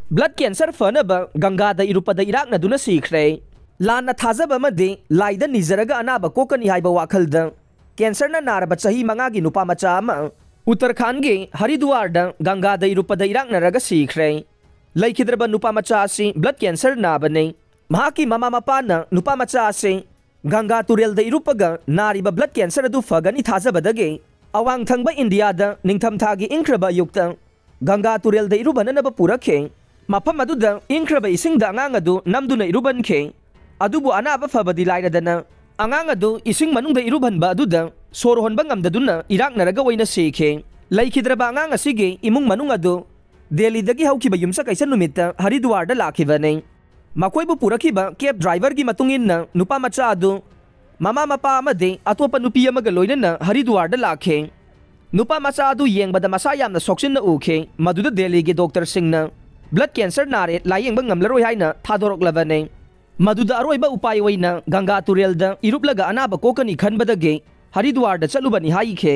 blood cancer फनब Ganga इरुपद इराकनदुना सीख्रे लाना थाजब लाइद निजरग अनाब Konkani HYBE वाखलद cancer नारब चही मंगागी नुपा मचा उत्तराखंड के हरिद्वार गंगा इरुपद इराकनरग सीख्रे लेखिद्रब नुपा मचा ब्लड कैंसर नाबने महाकी ममा मपाना नुपा मचा गंगा तुरेल इरुपग नारिब ब्लड कैंसर अदु फगनी थाजबदगे अवांग थंगब इंडिया निंगथमथागी इंख्रब युक्त गंगा तुरेल इरुबननब पुरखे मफम अदुद इंख्रब इसिंग अंगांग अदु नमदुना इरुबनखे अदुबु अनाब फबदी लाइरदना अंगांग अदु इसिंग मनुंग इरुबनब अदुद सोर होनब ngamdaduna इराकनरग ओइना सेखे लेखिद्रब अंगांग असिगे इमुंग मनुंग अदु दिल्लीदगी हौखिब युमसा कैसन नुमित हरिद्वार लाखिबने मकोइबु पुरखिब कैब ड्राइवर की मतुंगिन नुपा मचा अदु ममा मपा अमदे अतोप नुपी अमग लोइनना हरिद्वार लाखे नुपा मचा अदु येंगबद मसा यामना सोक्सिन उखे मदुद दिल्ली के डॉक्टर सिंह ब्लड कैंसर नारे लायेंग ngamlaroi हाइना थादोरकलबने मदुद अरोइब उपाय ओइना गंगा तुरेल इरुपलग अनाब कोकनी खनबदगे हरिद्वार चलुबनी हाइखे